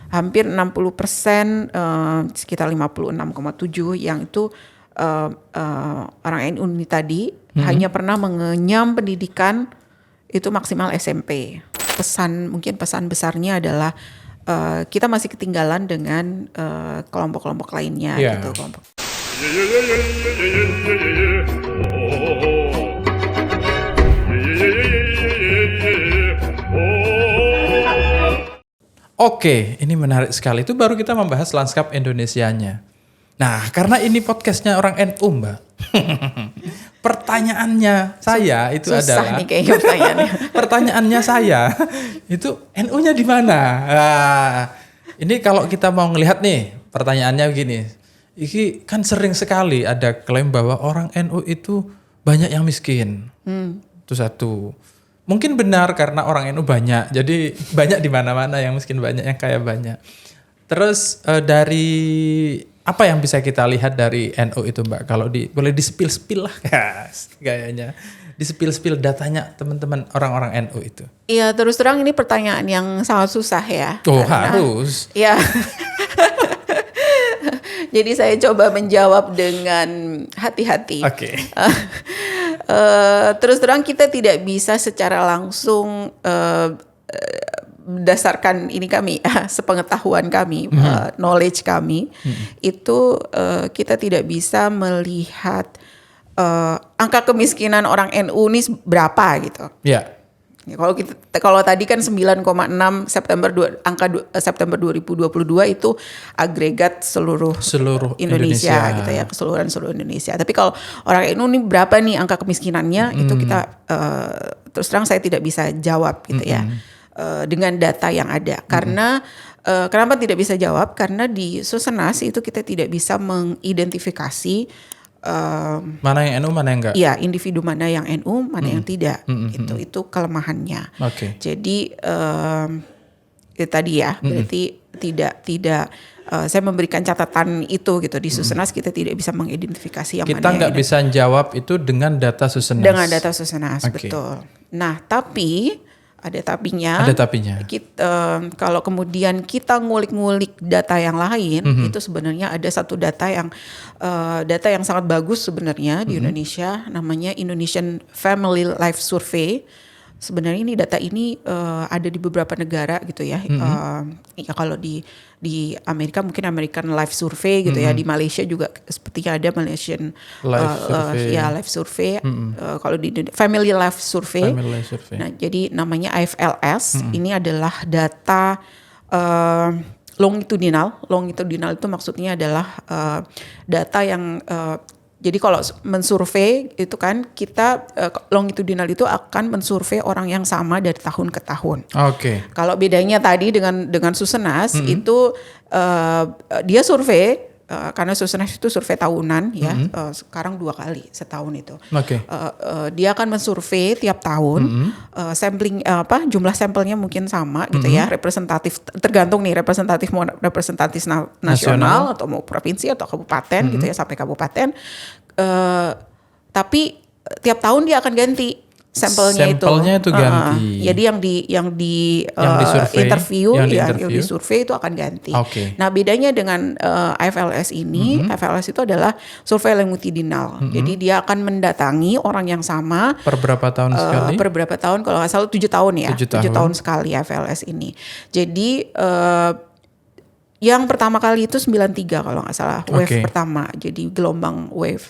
hampir 60%, sekitar 56,7 yang itu orang NU ini tadi hanya pernah mengenyam pendidikan itu maksimal SMP. Mungkin pesan besarnya adalah kita masih ketinggalan dengan kelompok-kelompok lainnya gitu. Oke, ini menarik sekali. Itu baru kita membahas lanskap Indonesianya. Nah, karena ini podcastnya orang NU, Mbak. Pertanyaannya saya itu susah adalah nih kayaknya pertanyaannya. Pertanyaannya saya itu NU-nya di mana? Nah, ini kalau kita mau ngelihat nih, pertanyaannya begini. Ini kan sering sekali ada klaim bahwa orang NU itu banyak yang miskin. Itu satu. Mungkin benar karena orang NU banyak. Jadi banyak di mana-mana yang miskin banyak, yang kaya banyak. Terus dari apa yang bisa kita lihat dari NU itu, Mbak? Kalau boleh di-spill lah gayanya. Di-spill datanya teman-teman orang-orang NU itu. Iya, terus terang ini pertanyaan yang sangat susah ya. Oh, harus. Iya. Jadi saya coba menjawab dengan hati-hati. Oke. Terus terang kita tidak bisa secara langsung berdasarkan ini kami, sepengetahuan kami, knowledge kami, itu kita tidak bisa melihat angka kemiskinan orang NU ini berapa gitu. Iya. Kalau tadi kan 9,6 September 2022 itu agregat seluruh Indonesia gitu ya, keseluruhan seluruh Indonesia. Tapi kalau orang NU ini berapa nih angka kemiskinannya, itu kita terus terang saya tidak bisa jawab gitu ya. Dengan data yang ada. Karena kenapa tidak bisa jawab? Karena di Susenas itu kita tidak bisa mengidentifikasi mana yang NU, mana yang enggak? Iya, individu mana yang NU, mana yang tidak. Itu kelemahannya. Okay. Jadi itu tadi ya, berarti tidak saya memberikan catatan itu gitu di Susenas kita tidak bisa mengidentifikasi yang kita mana. Kita nggak bisa jawab itu dengan data Susenas. Dengan data Susenas, Okay. betul. Nah, tapi ada tapinya. Kalau kemudian kita ngulik-ngulik data yang lain, itu sebenarnya ada satu data yang sangat bagus sebenarnya di Indonesia, namanya Indonesian Family Life Survey. Sebenarnya ini data ini ada di beberapa negara gitu ya. Ya kalau di Amerika mungkin American Life Survey gitu ya. Di Malaysia juga sepertinya ada Malaysian Life Survey. Kalau di Family Life Survey. Nah, jadi namanya AFLS. Ini adalah data longitudinal. Longitudinal itu maksudnya adalah data yang jadi kalau mensurvei itu kan kita longitudinal itu akan mensurvei orang yang sama dari tahun ke tahun. Oke. Kalau bedanya tadi dengan Susenas itu dia survei karena Susenas itu survei tahunan ya. Sekarang 2 kali setahun itu. Oke. Dia akan mensurvei tiap tahun. Sampling jumlah sampelnya mungkin sama gitu ya. Representatif tergantung nih representatif nasional atau mau provinsi atau kabupaten gitu ya sampai kabupaten. Tapi tiap tahun dia akan ganti sampelnya itu ganti. Jadi yang di interview, yang di survei itu akan ganti. Okay. Nah, bedanya dengan AFLS ini, AFLS itu adalah survei longitudinal. Jadi dia akan mendatangi orang yang sama per berapa tahun sekali? Per berapa tahun? Kalau nggak salah 7 tahun ya. 7 tahun sekali AFLS ini. Jadi yang pertama kali itu 93 kalau nggak salah, wave pertama. Jadi gelombang wave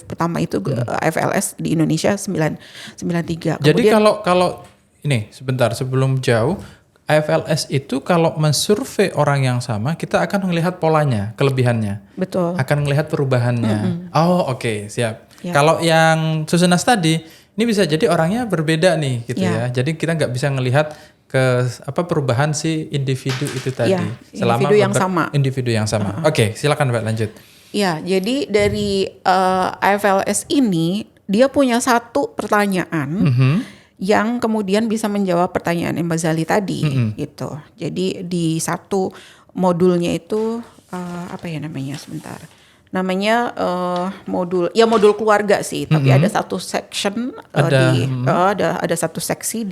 pertama itu AFLS di Indonesia 93. Jadi kalau ini sebentar sebelum jauh, AFLS itu kalau mensurvei orang yang sama, kita akan melihat polanya, kelebihannya. Betul. Akan melihat perubahannya. Oh, oke, siap. Ya. Kalau yang Susenas tadi, ini bisa jadi orangnya berbeda nih gitu ya. Jadi kita nggak bisa ngelihat perubahan si individu itu tadi. Individu yang sama. Oke, silakan Mbak lanjut. Ya, jadi dari AFLS ini dia punya satu pertanyaan yang kemudian bisa menjawab pertanyaan Mbak Zali tadi gitu. Jadi di satu modulnya itu apa ya namanya sebentar. namanya modul keluarga sih, tapi ada satu section ada satu seksi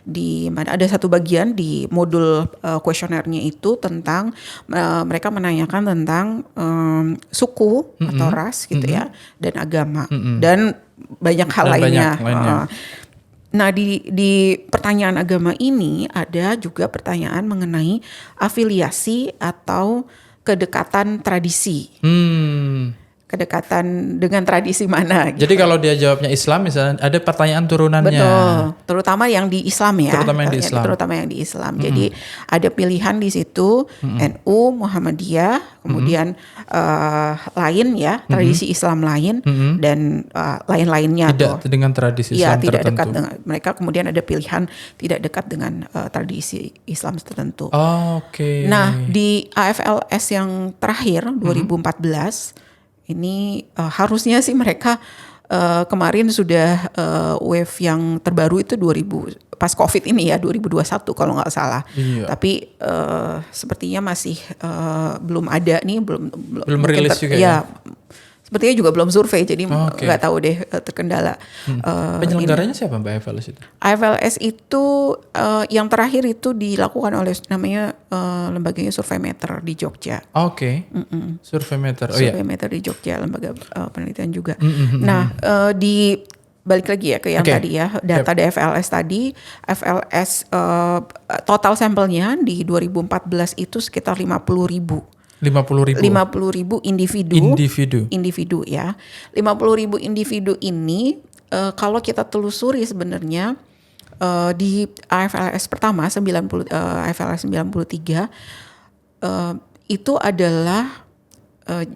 di mana ada satu bagian di modul kuesionernya itu tentang mereka menanyakan tentang suku atau ras gitu ya, dan agama dan banyak hal lainnya. Nah di pertanyaan agama ini ada juga pertanyaan mengenai afiliasi atau kedekatan tradisi. Kedekatan dengan tradisi mana gitu. Jadi kalau dia jawabnya Islam misalnya ada pertanyaan turunannya. Betul, terutama yang di Islam ya. Terutama yang di Islam. Jadi ada pilihan di situ NU, Muhammadiyah, kemudian lain ya, tradisi Islam lain dan lain-lainnya. Tidak dengan tradisi Islam tertentu. Tidak dekat dengan mereka, kemudian ada pilihan tidak dekat dengan tradisi Islam tertentu. Oke. Nah, di AFLS yang terakhir 2014 ini harusnya sih mereka kemarin sudah wave yang terbaru itu 2000 pas COVID ini ya 2021 kalau nggak salah. Iya. Tapi sepertinya masih belum ada nih, belum rilis juga ya. Sepertinya juga belum survei, jadi nggak tahu deh terkendala. Penyelenggaranya siapa Mbak AFLS itu? AFLS itu yang terakhir itu dilakukan oleh namanya lembaganya Surveymeter di Jogja. Surveymeter. Surveymeter di Jogja, lembaga penelitian juga. Nah di balik lagi ya ke yang tadi ya, data di FLS tadi, FLS total sampelnya di 2014 itu sekitar 50.000 individu ya. 50.000 individu ini kalau kita telusuri sebenarnya di AFLS pertama AFLS 93 itu adalah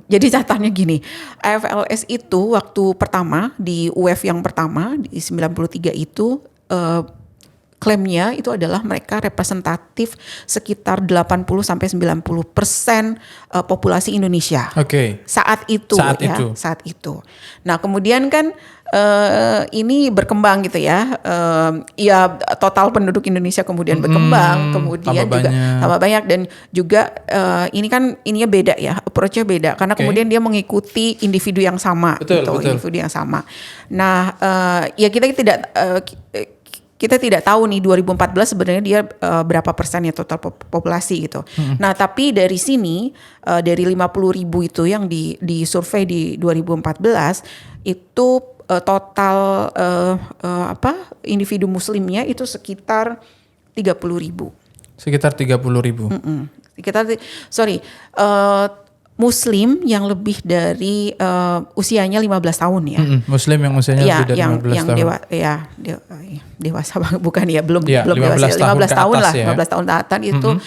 jadi catatannya gini, AFLS itu waktu pertama di wave yang pertama di 93 itu klaimnya itu adalah mereka representatif sekitar 80-90% populasi Indonesia. Saat itu. Nah kemudian kan ini berkembang gitu ya. Ya total penduduk Indonesia kemudian berkembang, kemudian juga tambah banyak dan juga ini kan ininya beda ya, approach-nya beda karena kemudian dia mengikuti individu yang sama, individu yang sama. Nah ya kita tidak tahu nih 2014 sebenarnya dia berapa persen ya total populasi gitu. Nah tapi dari sini dari 50.000 itu yang disurvei di 2014 itu total individu muslimnya itu sekitar 30.000. Muslim yang lebih dari usianya 15 tahun ya. Muslim yang usianya lebih dari 15 tahun. Dewasa bukan ya, belum 15 tahun lah, ya. 15 tahun atas itu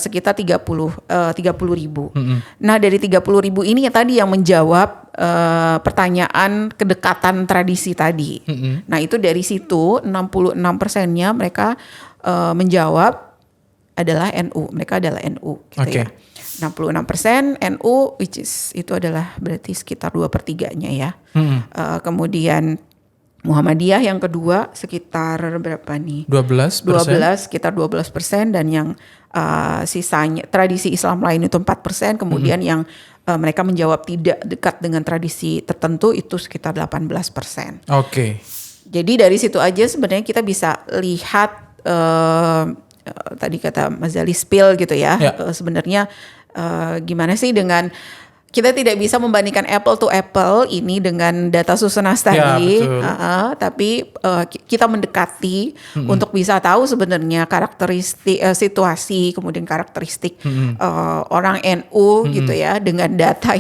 sekitar 30.000. Nah, dari 30.000 ini tadi yang menjawab pertanyaan kedekatan tradisi tadi. Nah, itu dari situ 66%-nya mereka menjawab adalah NU. Mereka adalah NU gitu ya. 66% NU, which is itu adalah berarti sekitar 2/3-nya ya. Kemudian Muhammadiyah yang kedua sekitar berapa nih? 12, sekitar 12%, dan yang sisanya tradisi Islam lain itu 4%. Kemudian yang mereka menjawab tidak dekat dengan tradisi tertentu itu sekitar 18%. Jadi dari situ aja sebenarnya kita bisa lihat tadi kata Mas Zali spill gitu ya. Sebenarnya gimana sih dengan kita tidak bisa membandingkan apple to apple ini dengan data Susenas tadi, tapi kita mendekati untuk bisa tahu sebenarnya karakteristik situasi, kemudian karakteristik orang NU gitu ya dengan data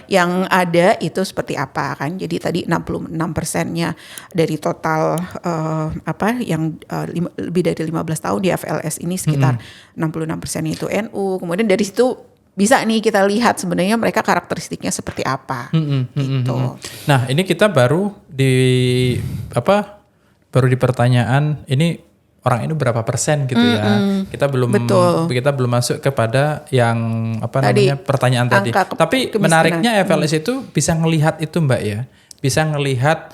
yang ada itu seperti apa kan. Jadi tadi 66%-nya dari total yang lebih dari 15 tahun di FLS ini sekitar 66% itu NU. Kemudian dari situ bisa nih kita lihat sebenarnya mereka karakteristiknya seperti apa gitu. Nah ini kita baru di pertanyaan ini orang ini berapa persen gitu ya. Kita belum masuk kepada yang pertanyaan tadi. Tapi menariknya FLS itu bisa ngelihat itu Mbak ya. Bisa ngelihat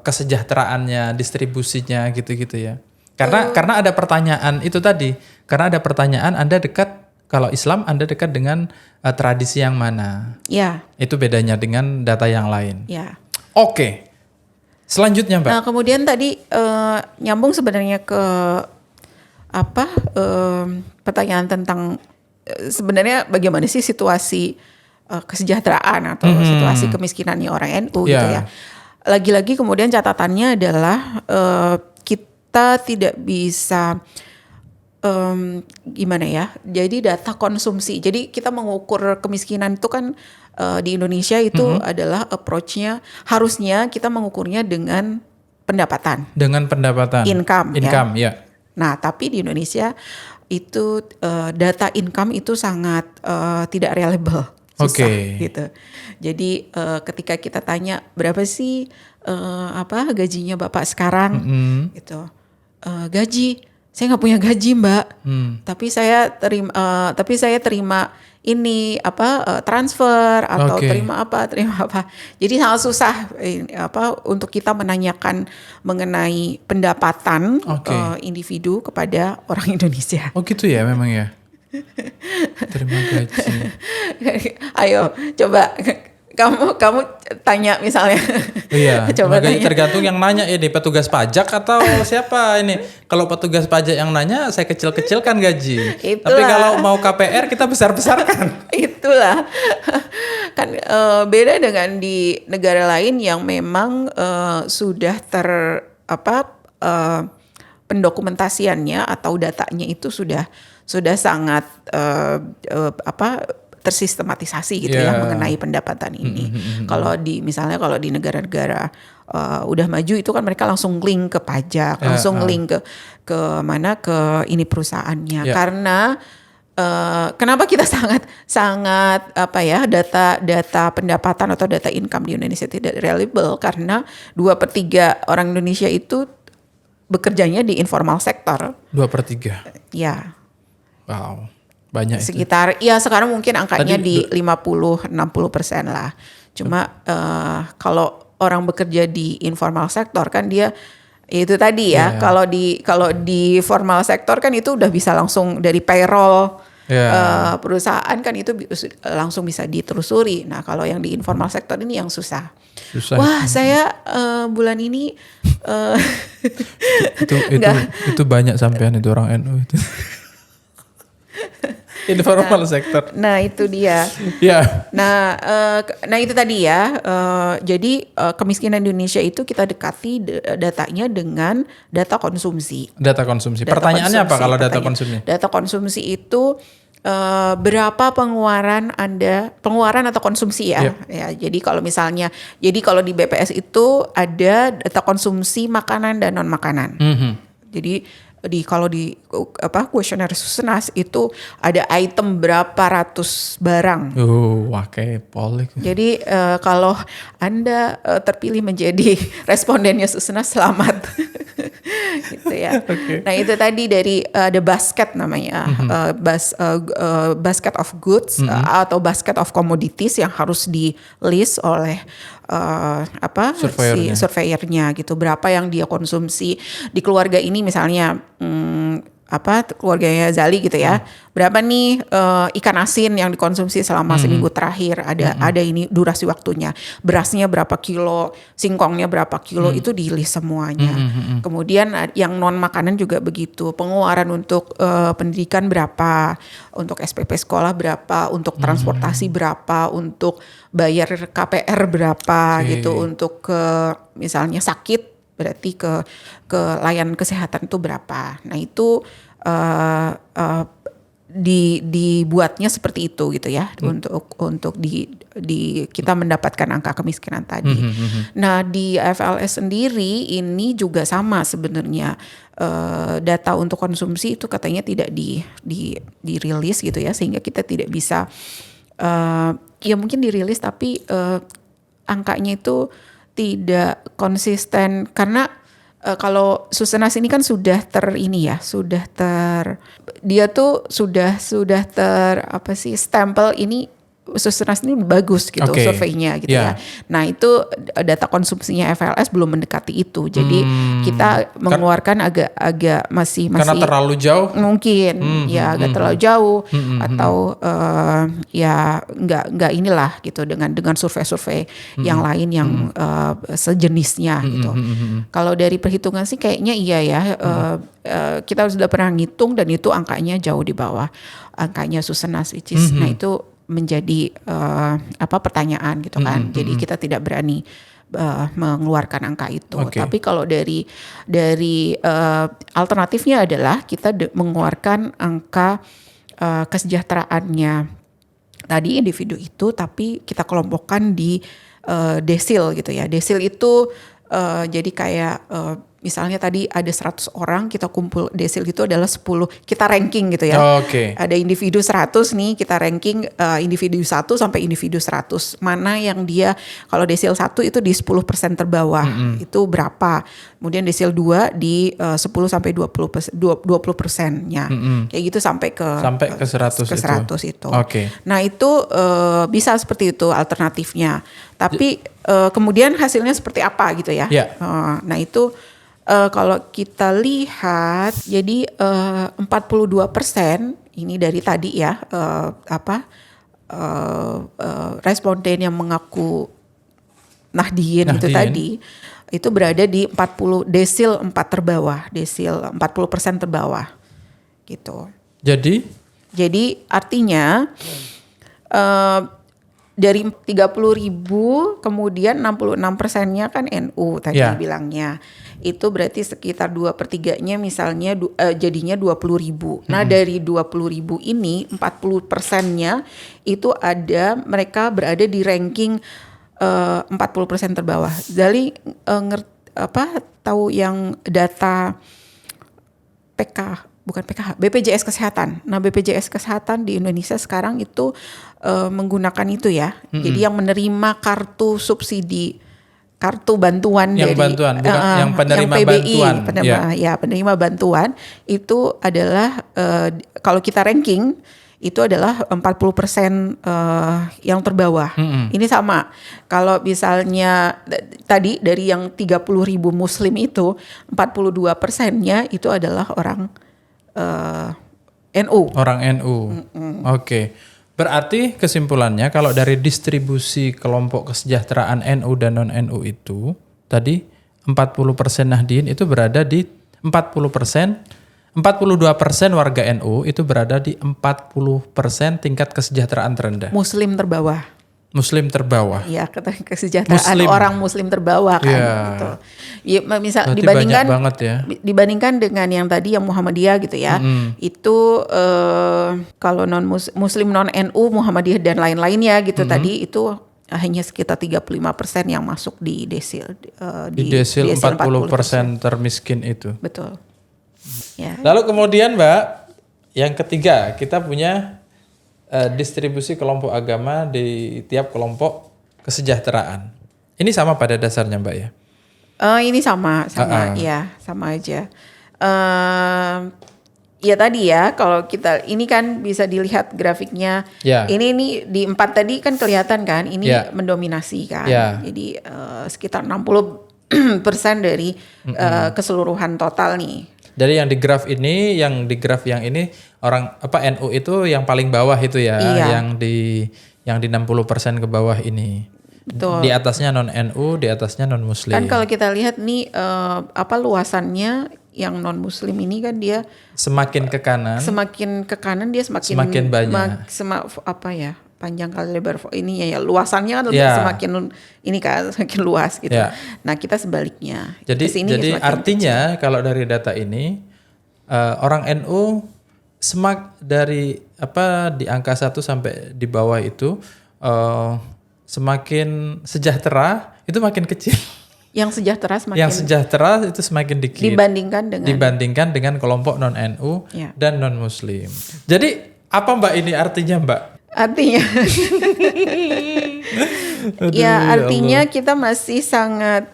kesejahteraannya, distribusinya gitu-gitu ya. Karena ada pertanyaan itu tadi. Karena ada pertanyaan Anda dekat kalau Islam Anda dekat dengan tradisi yang mana. Ya. Itu bedanya dengan data yang lain. Ya. Oke. Selanjutnya Mbak. Nah kemudian tadi nyambung sebenarnya ke pertanyaan tentang sebenarnya bagaimana sih situasi kesejahteraan atau situasi kemiskinannya orang NU gitu ya. Lagi-lagi kemudian catatannya adalah kita tidak bisa gimana ya. Jadi data konsumsi. Jadi kita mengukur kemiskinan itu kan di Indonesia itu adalah approach-nya harusnya kita mengukurnya dengan pendapatan. Dengan pendapatan. Income ya. Nah, tapi di Indonesia itu data income itu sangat tidak reliable, susah gitu. Jadi ketika kita tanya berapa sih gajinya Bapak sekarang, gitu, gaji saya nggak punya gaji Mbak, tapi saya terima ini transfer atau terima apa. Jadi sangat susah untuk kita menanyakan mengenai pendapatan individu kepada orang Indonesia. Oh gitu ya memang ya. Terima gaji. Ayo coba kamu tanya misalnya. Iya. Coba tanya. Tergantung yang nanya ini petugas pajak atau siapa ini. Kalau petugas pajak yang nanya saya kecil-kecilkan gaji. Itulah. Tapi kalau mau KPR kita besar-besarkan. Itulah. Kan beda dengan di negara lain yang memang sudah pendokumentasiannya atau datanya itu sudah sangat tersistematisasi gitu ya mengenai pendapatan ini. Kalau misalnya kalau di negara-negara udah maju itu kan mereka langsung link ke pajak, langsung link ke mana ke ini perusahaannya. Karena kenapa kita sangat data pendapatan atau data income di Indonesia tidak reliable karena 2/3 orang Indonesia itu bekerjanya di informal sektor. 2/3. Ya. Wow. Banyak sekitar itu. Ya sekarang mungkin angkanya di 50-60% lah. Cuma kalau orang bekerja di informal sektor kan dia itu tadi ya. Kalau di formal sektor kan itu udah bisa langsung dari payroll perusahaan kan itu langsung bisa ditelusuri. Nah kalau yang di informal sektor ini yang susah. Wah saya bulan ini itu banyak sampean itu orang NU itu. Informal sektor. Nah itu dia. Nah itu tadi ya. Jadi kemiskinan Indonesia itu kita dekati datanya dengan data konsumsi. Pertanyaannya apa kalau data konsumsi? Data konsumsi itu berapa pengeluaran atau konsumsi ya. Ya. Jadi kalau di BPS itu ada data konsumsi makanan dan non makanan. Jadi kalau di kuesioner Susenas itu ada item berapa ratus barang. Wakai polik. Jadi kalau Anda terpilih menjadi respondennya Susenas, selamat. Gitu ya. Nah itu tadi dari the basket namanya, basket of goods atau basket of commodities yang harus di list oleh surveyornya gitu, berapa yang dia konsumsi di keluarga ini misalnya keluarganya Zali gitu ya, berapa nih ikan asin yang dikonsumsi selama seminggu terakhir, ada ini durasi waktunya, berasnya berapa kilo, singkongnya berapa kilo, itu di list semuanya. Kemudian yang non makanan juga begitu, pengeluaran untuk pendidikan berapa, untuk SPP sekolah berapa, untuk transportasi berapa, untuk bayar KPR berapa gitu, untuk misalnya sakit berarti ke layanan kesehatan itu berapa. Nah itu dibuatnya seperti itu gitu ya, untuk kita mendapatkan angka kemiskinan tadi. Nah di FLS sendiri ini juga sama sebenarnya, data untuk konsumsi itu katanya tidak dirilis gitu ya, sehingga kita tidak bisa ya mungkin dirilis tapi angkanya itu tidak konsisten karena kalau Susenas ini kan sudah dia tuh sudah stempel ini Susenas ini bagus gitu surveinya gitu ya. Nah itu data konsumsinya FLS belum mendekati itu. Jadi kita mengeluarkan agak masih karena terlalu jauh. Mungkin ya agak terlalu jauh atau ya nggak inilah gitu dengan survei-survei yang lain yang sejenisnya gitu. Kalau dari perhitungan sih kayaknya iya ya. Kita sudah pernah ngitung dan itu angkanya jauh di bawah angkanya Susenas which is nah itu menjadi pertanyaan gitu kan. Jadi kita tidak berani mengeluarkan angka itu. Tapi kalau dari alternatifnya adalah kita mengeluarkan angka kesejahteraannya tadi individu itu, tapi kita kelompokkan di desil gitu ya. Desil itu jadi kayak misalnya tadi ada 100 orang kita kumpul desil itu adalah 10 kita ranking gitu ya. Ada individu 100 nih kita ranking individu 1 sampai individu 100. Mana yang dia kalau desil 1 itu di 10% terbawah itu berapa. Kemudian desil 2 di 10 sampai 20%-nya. Kayak gitu sampai ke 100 itu. Nah itu bisa seperti itu alternatifnya. Tapi kemudian hasilnya seperti apa gitu ya. Nah itu kalau kita lihat jadi 42% ini dari tadi ya responden yang mengaku Nahdien itu tadi itu berada di 40 desil 4 terbawah, desil 40% terbawah gitu. Jadi artinya dari 30.000 kemudian 66%-nya kan NU tadi bilangnya. Itu berarti sekitar 2/3-nya misalnya jadinya 20.000. Nah dari 20.000 ini 40%-nya itu mereka berada di ranking 40% terbawah. Jadi tahu yang data BPJS Kesehatan. Nah BPJS Kesehatan di Indonesia sekarang itu menggunakan itu ya. Jadi yang menerima kartu subsidi, kartu bantuan yang dari bantuan, bukan yang penerima yang PBI, bantuan. Penerima bantuan itu adalah kalau kita ranking itu adalah 40% yang terbawah. Ini sama. Kalau misalnya tadi dari yang 30.000 muslim itu 42%-nya itu adalah orang NU. Orang NU. Berarti kesimpulannya kalau dari distribusi kelompok kesejahteraan NU dan non-NU itu tadi 40% Nahdien itu berada di 40%, 42% warga NU itu berada di 40% tingkat kesejahteraan terendah. Muslim terbawah. Iya, kesejahteraan orang Muslim terbawah kan. Gitu. Ya, misal dibandingkan dengan yang tadi yang Muhammadiyah gitu ya. Itu kalau Muslim non NU, Muhammadiyah dan lain-lainnya gitu tadi itu hanya sekitar 35% yang masuk di desil. Di desil 40% termiskin itu. Betul. Ya. Lalu kemudian Mbak, yang ketiga kita punya distribusi kelompok agama di tiap kelompok kesejahteraan. Ini sama pada dasarnya Mbak ya? Ini sama ya, sama aja. Ya tadi ya, kalau kita ini kan bisa dilihat grafiknya. Ini di 4 tadi kan kelihatan kan, ini mendominasi kan. Jadi sekitar 60% dari keseluruhan total nih. Dari yang di graf ini, yang ini orang NU itu yang paling bawah itu ya, yang di 60% ke bawah ini. Betul. Di atasnya non NU, di atasnya non Muslim. Kan kalau kita lihat nih luasannya yang non Muslim ini kan dia semakin ke kanan. Semakin ke kanan dia semakin banyak. Panjang kali lebar ininya ya, luasannya kan semakin ini kan semakin luas gitu. Nah kita sebaliknya. Jadi artinya kecil. Kalau dari data ini orang NU dari di angka 1 sampai di bawah itu semakin sejahtera itu makin kecil. Yang sejahtera itu semakin dikit dibandingkan dengan kelompok non NU dan non Muslim. Jadi apa Mbak ini artinya Mbak? Artinya artinya kita masih sangat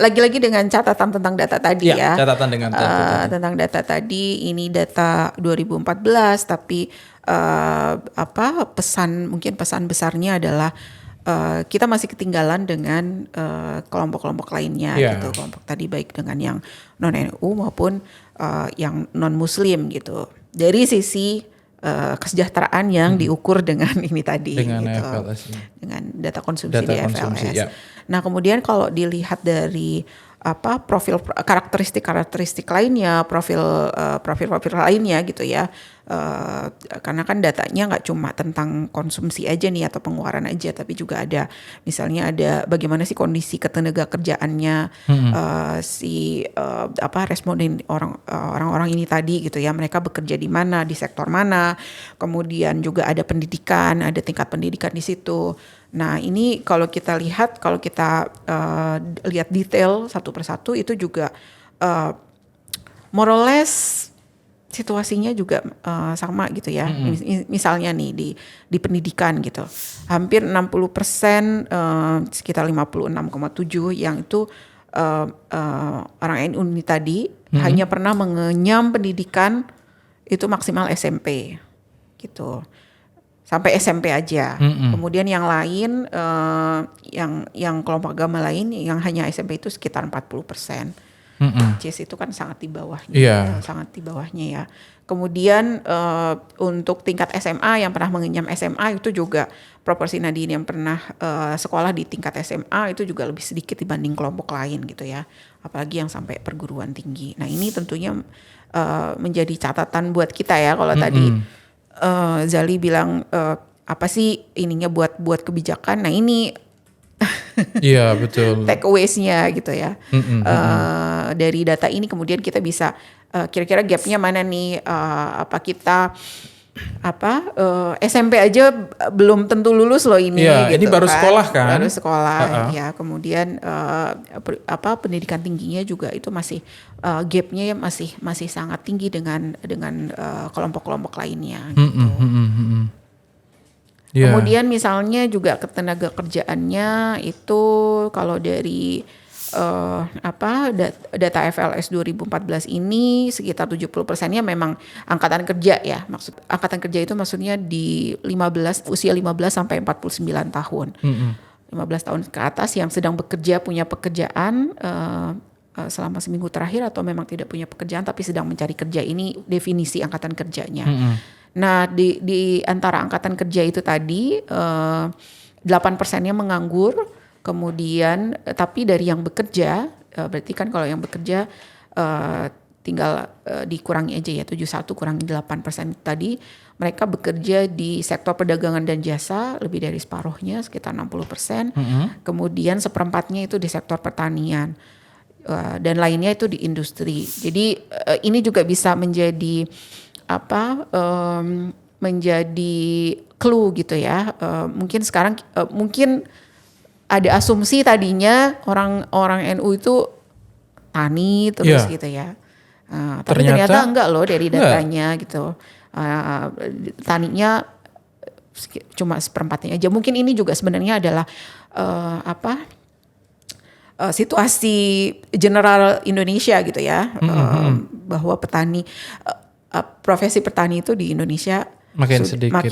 lagi-lagi dengan catatan tentang data tadi ya. Catatan dengan data tentang data tadi, ini data 2014, tapi pesan besarnya adalah kita masih ketinggalan dengan kelompok-kelompok lainnya gitu. Kelompok tadi baik dengan yang non NU maupun yang non Muslim gitu. Dari sisi kesejahteraan yang diukur dengan ini tadi, dengan gitu. FLS, dengan data konsumsi di FLS. Ya. Nah kemudian kalau dilihat dari profil karakteristik lainnya, profil lainnya gitu ya, karena kan datanya nggak cuma tentang konsumsi aja nih atau pengeluaran aja, tapi juga ada misalnya ada bagaimana sih kondisi ketenaga kerjaannya responden orang-orang ini tadi gitu ya, mereka bekerja di mana, di sektor mana, kemudian juga ada pendidikan, ada tingkat pendidikan di situ. Nah ini kalau kita lihat lihat detail satu persatu itu juga more or less situasinya juga sama gitu ya. Misalnya nih di pendidikan gitu, hampir 60%, sekitar 56,7 yang itu orang NU ini tadi hanya pernah mengenyam pendidikan itu maksimal SMP gitu. Sampai SMP aja. Kemudian yang lain, yang kelompok agama lain yang hanya SMP itu sekitar 40%. CIS itu kan sangat di bawahnya, sangat di bawahnya ya. Kemudian untuk tingkat SMA yang pernah mengenyam SMA itu juga proporsi Nadine yang pernah sekolah di tingkat SMA itu juga lebih sedikit dibanding kelompok lain gitu ya. Apalagi yang sampai perguruan tinggi. Nah ini tentunya menjadi catatan buat kita ya kalau tadi. Zali bilang apa sih ininya buat kebijakan. Nah ini iya betul. Takeaways-nya gitu ya. Dari data ini kemudian kita bisa kira-kira gapnya mana nih? SMP aja belum tentu lulus loh ini. Iya, gitu ini baru kan. Sekolah kan? Baru sekolah ya. Kemudian pendidikan tingginya juga itu masih gapnya masih sangat tinggi dengan kelompok-kelompok lainnya. Gitu. Kemudian misalnya juga ketenaga kerjaannya itu kalau dari data FLS 2014 ini sekitar 70%-nya memang angkatan kerja ya. Angkatan kerja itu maksudnya di usia 15 sampai 49 tahun. 15 tahun ke atas yang sedang bekerja, punya pekerjaan selama seminggu terakhir atau memang tidak punya pekerjaan tapi sedang mencari kerja, ini definisi angkatan kerjanya. Nah di antara angkatan kerja itu tadi 8%-nya menganggur. Kemudian tapi dari yang bekerja, berarti kan kalau yang bekerja tinggal dikurangi aja ya, 71 kurangi 8% tadi, mereka bekerja di sektor perdagangan dan jasa lebih dari separuhnya sekitar 60%. Kemudian seperempatnya itu di sektor pertanian dan lainnya itu di industri. Jadi ini juga bisa menjadi menjadi clue gitu ya. Mungkin sekarang mungkin ada asumsi tadinya orang NU itu tani terus gitu ya. Tapi ternyata enggak loh dari datanya gitu. Taninya cuma seperempatnya aja. Mungkin ini juga sebenarnya adalah situasi general Indonesia gitu ya. Bahwa profesi petani itu di Indonesia makin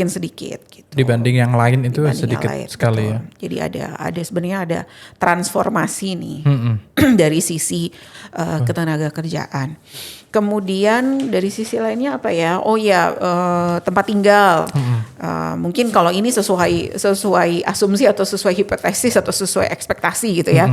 sedikit gitu. Dibanding yang lain itu sedikit sekali ya. Jadi ada sebenarnya ada transformasi nih dari sisi ketenaga kerjaan. Kemudian dari sisi lainnya apa ya? Oh ya, tempat tinggal. Mungkin kalau ini sesuai asumsi atau sesuai hipotesis atau sesuai ekspektasi gitu ya.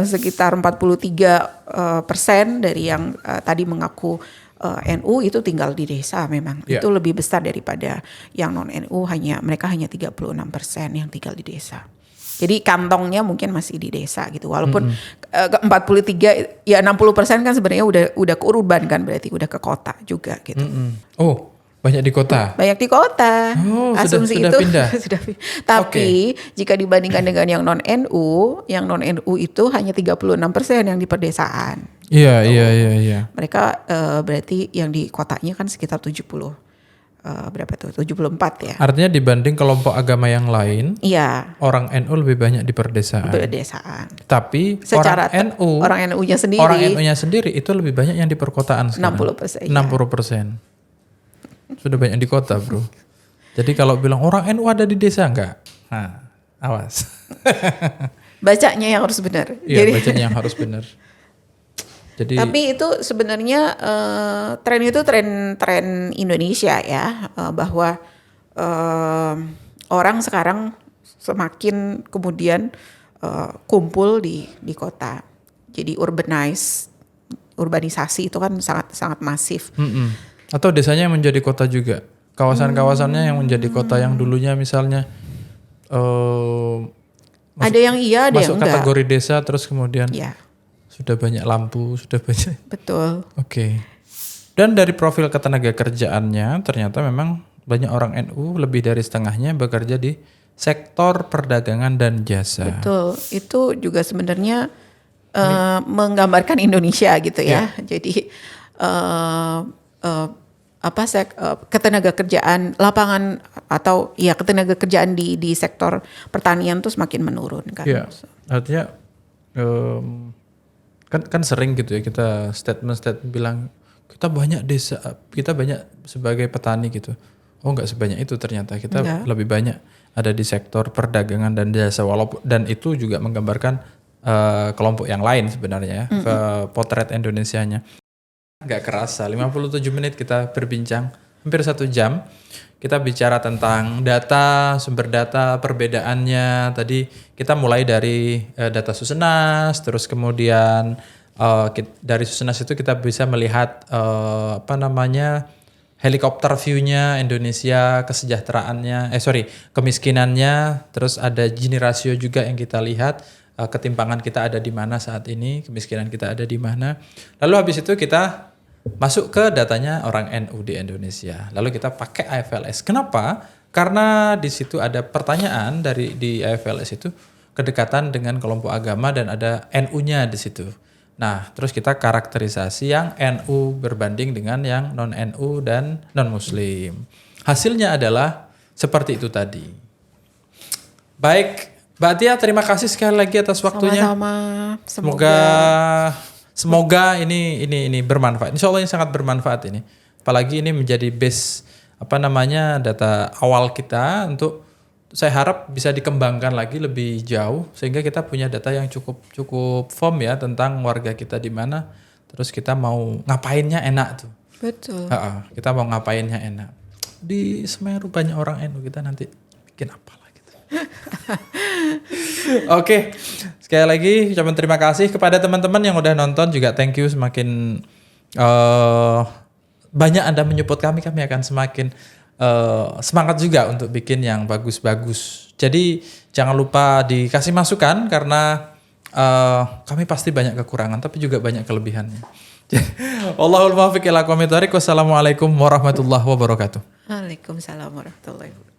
Sekitar 43% dari yang tadi mengaku NU itu tinggal di desa memang. Itu lebih besar daripada yang non NU, mereka hanya 36% yang tinggal di desa. Jadi kantongnya mungkin masih di desa gitu. Walaupun 43 ya 60% kan sebenarnya udah ke urban kan, berarti udah ke kota juga gitu. Oh, banyak di kota. Banyak di kota. Oh, asumsi sudah itu pindah. Tapi jika dibandingkan dengan yang non NU itu hanya 36% yang di pedesaan. Iya. Mereka berarti yang di kotanya kan sekitar 70%. berapa tuh 74 ya. Artinya dibanding kelompok agama yang lain, iya, orang NU lebih banyak di perdesaan. Tapi secara orang NU-nya sendiri itu lebih banyak yang di perkotaan sekarang. 60%. 60%. Sudah banyak di kota, bro. Jadi kalau bilang orang NU ada di desa enggak? Nah, awas. Bacanya yang harus benar. Iya, bacanya yang harus benar. Jadi, tapi itu sebenarnya tren itu tren Indonesia ya, bahwa orang sekarang semakin kemudian kumpul di kota. Jadi urbanisasi itu kan sangat masif. Atau desanya yang menjadi kota juga. Kawasan-kawasannya yang menjadi kota yang dulunya misalnya ada yang iya, ada yang enggak. Masuk kategori desa terus kemudian ya. Sudah banyak lampu, sudah banyak. Betul. Oke. Dan dari profil ketenaga kerjaannya ternyata memang banyak orang NU, lebih dari setengahnya bekerja di sektor perdagangan dan jasa. Betul. Itu juga sebenarnya menggambarkan Indonesia gitu ya. Jadi ketenaga kerjaan lapangan atau ya ketenaga kerjaan di sektor pertanian tuh semakin menurun kan. Iya. Artinya kan sering gitu ya kita statement bilang kita banyak sebagai petani gitu. Oh enggak sebanyak itu ternyata kita lebih banyak ada di sektor perdagangan dan jasa, walaupun dan itu juga menggambarkan kelompok yang lain sebenarnya ke potret Indonesianya. Enggak kerasa 57 menit kita berbincang, hampir 1 jam. Kita bicara tentang data, sumber data, perbedaannya. Tadi kita mulai dari data Susenas, terus kemudian dari Susenas itu kita bisa melihat helikopter view-nya Indonesia, kesejahteraannya, kemiskinannya, terus ada Gini rasio juga yang kita lihat, ketimpangan kita ada di mana saat ini, kemiskinan kita ada di mana. Lalu habis itu kita masuk ke datanya orang NU di Indonesia. Lalu kita pakai AFLS. Kenapa? Karena di situ ada pertanyaan di AFLS itu kedekatan dengan kelompok agama dan ada NU-nya di situ. Nah, terus kita karakterisasi yang NU berbanding dengan yang non-NU dan non-Muslim. Hasilnya adalah seperti itu tadi. Baik, Mbak Tia, terima kasih sekali lagi atas waktunya. Sama-sama. Semoga ini bermanfaat. Insya Allah ini sangat bermanfaat ini. Apalagi ini menjadi base data awal kita untuk saya harap bisa dikembangkan lagi lebih jauh sehingga kita punya data yang cukup firm ya tentang warga kita di mana. Terus kita mau ngapainnya enak tuh. Betul. Kita mau ngapainnya enak. Di Semeru banyak orang NU, kita nanti bikin apa lah gitu. Oke. Sekali lagi ucapan terima kasih kepada teman-teman yang udah nonton juga, thank you. Semakin banyak Anda menyupport kami akan semakin semangat juga untuk bikin yang bagus-bagus. Jadi jangan lupa dikasih masukan karena kami pasti banyak kekurangan tapi juga banyak kelebihannya. Wallahul muwaffiq ila aqwamit thoriq. Wassalamualaikum warahmatullahi wabarakatuh. Waalaikumsalam warahmatullahi wabarakatuh.